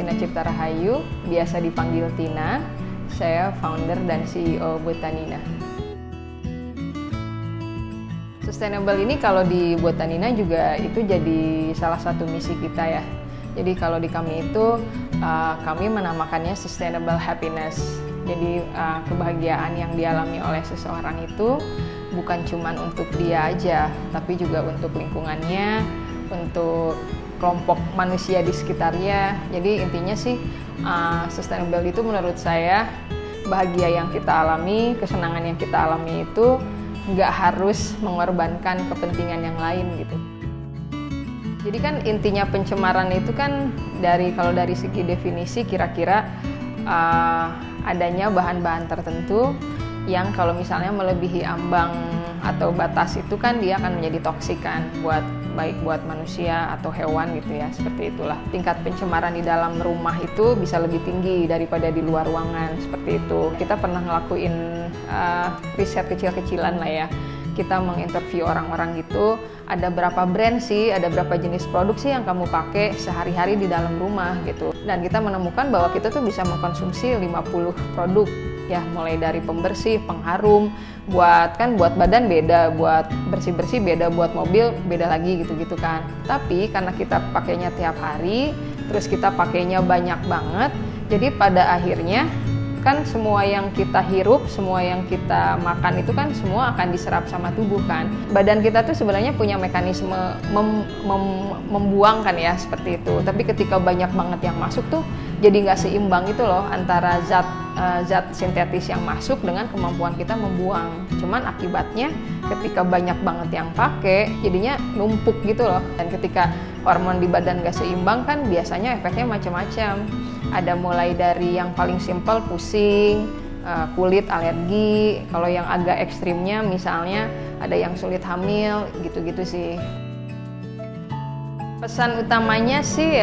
Tina Cipta Rahayu, biasa dipanggil Tina. Saya founder dan CEO Botanina. Sustainable ini kalau di Botanina juga itu jadi salah satu misi kita ya. Jadi kalau di kami itu kami menamakannya sustainable happiness. Jadi kebahagiaan yang dialami oleh seseorang itu bukan cuma untuk dia aja, tapi juga untuk lingkungannya, untuk kelompok manusia di sekitarnya. Jadi intinya sih sustainable itu menurut saya bahagia yang kita alami, kesenangan yang kita alami itu nggak harus mengorbankan kepentingan yang lain gitu. Jadi kan intinya pencemaran itu kan kalau dari segi definisi kira-kira adanya bahan-bahan tertentu yang kalau misalnya melebihi ambang atau batas itu kan dia akan menjadi toksik kan, baik buat manusia atau hewan gitu ya, seperti itulah. Tingkat pencemaran di dalam rumah itu bisa lebih tinggi daripada di luar ruangan, seperti itu. Kita pernah ngelakuin riset kecil-kecilan lah ya. Kita menginterview orang-orang gitu, ada berapa brand sih, ada berapa jenis produk sih yang kamu pakai sehari-hari di dalam rumah gitu. Dan kita menemukan bahwa kita tuh bisa mengkonsumsi 50 produk ya, mulai dari pembersih, pengharum, buat badan beda, buat bersih-bersih beda, buat mobil beda lagi gitu-gitu kan. Tapi karena kita pakainya tiap hari, terus kita pakainya banyak banget, jadi pada akhirnya kan semua yang kita hirup, semua yang kita makan itu kan semua akan diserap sama tubuh kan. Badan kita tuh sebenarnya punya mekanisme membuang kan ya, seperti itu. Tapi ketika banyak banget yang masuk tuh jadi nggak seimbang gitu loh antara zat sintetis yang masuk dengan kemampuan kita membuang. Cuman akibatnya ketika banyak banget yang pakai jadinya numpuk gitu loh. Dan ketika hormon di badan nggak seimbang kan biasanya efeknya macam-macam. Ada mulai dari yang paling simpel pusing, kulit alergi, kalau yang agak ekstrimnya misalnya ada yang sulit hamil, gitu-gitu sih. Pesan utamanya sih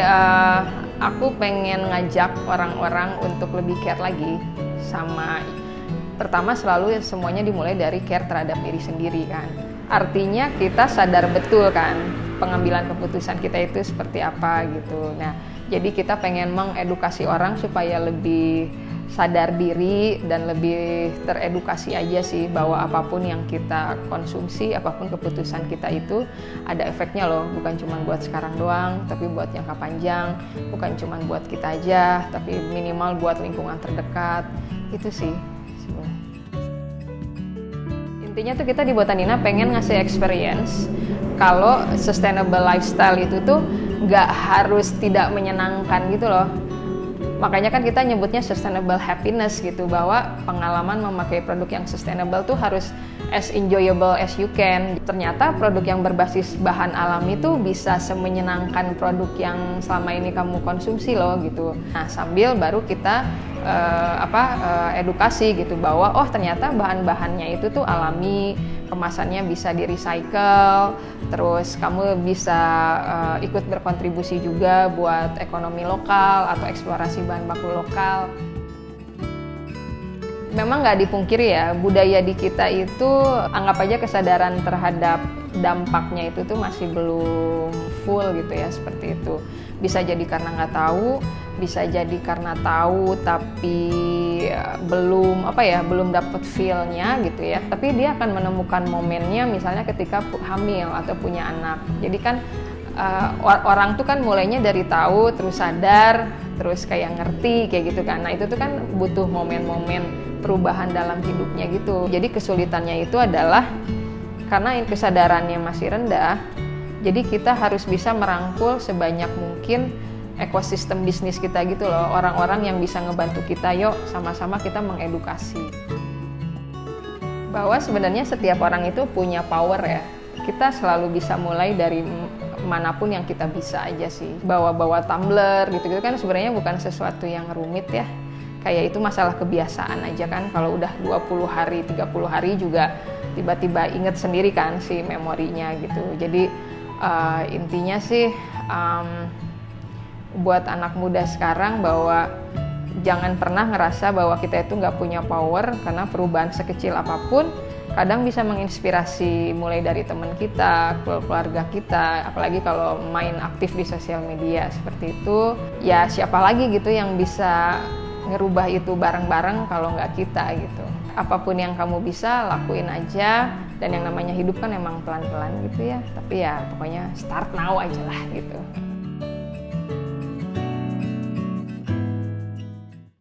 aku pengen ngajak orang-orang untuk lebih care lagi sama, pertama selalu semuanya dimulai dari care terhadap diri sendiri kan. Artinya kita sadar betul kan pengambilan keputusan kita itu seperti apa gitu. Nah, jadi kita pengen mengedukasi orang supaya lebih sadar diri dan lebih teredukasi aja sih bahwa apapun yang kita konsumsi, apapun keputusan kita itu ada efeknya loh, bukan cuma buat sekarang doang, tapi buat jangka panjang, bukan cuma buat kita aja, tapi minimal buat lingkungan terdekat. Itu sih sebenarnya. Intinya tuh kita di Botanina pengen ngasih experience kalau sustainable lifestyle itu tuh nggak harus tidak menyenangkan gitu loh. Makanya kan kita nyebutnya sustainable happiness gitu, bahwa pengalaman memakai produk yang sustainable tuh harus as enjoyable as you can. Ternyata produk yang berbasis bahan alami tuh bisa semenyenangkan produk yang selama ini kamu konsumsi loh gitu. Nah, sambil baru kita edukasi gitu bahwa oh ternyata bahan-bahannya itu tuh alami, kemasannya bisa di-recycle, terus kamu bisa ikut berkontribusi juga buat ekonomi lokal atau eksplorasi bahan baku lokal. Memang nggak dipungkiri ya, budaya di kita itu anggap aja kesadaran terhadap dampaknya itu tuh masih belum full gitu ya, seperti itu. Bisa jadi karena nggak tahu, bisa jadi karena tahu tapi belum dapet feel-nya gitu ya. Tapi dia akan menemukan momennya misalnya ketika hamil atau punya anak. Jadi kan orang tuh kan mulainya dari tahu, terus sadar, terus kayak ngerti kayak gitu kan. Nah itu tuh kan butuh momen-momen perubahan dalam hidupnya gitu. Jadi kesulitannya itu adalah karena kesadarannya masih rendah, jadi kita harus bisa merangkul sebanyak mungkin ekosistem bisnis kita gitu loh, orang-orang yang bisa ngebantu kita, yuk sama-sama kita mengedukasi. Bahwa sebenarnya setiap orang itu punya power ya, kita selalu bisa mulai dari manapun yang kita bisa aja sih. Bawa-bawa tumbler gitu-gitu kan sebenarnya bukan sesuatu yang rumit ya. Kayak itu masalah kebiasaan aja kan, kalau udah 20 hari, 30 hari juga tiba-tiba inget sendiri kan si memorinya gitu. Jadi intinya sih buat anak muda sekarang bahwa jangan pernah ngerasa bahwa kita itu nggak punya power, karena perubahan sekecil apapun kadang bisa menginspirasi mulai dari teman kita, keluarga kita, apalagi kalau main aktif di sosial media seperti itu. Ya siapa lagi gitu yang bisa ngerubah itu bareng-bareng kalau nggak kita gitu. Apapun yang kamu bisa, lakuin aja. Dan yang namanya hidup kan emang pelan-pelan gitu ya. Tapi ya pokoknya start now aja lah gitu.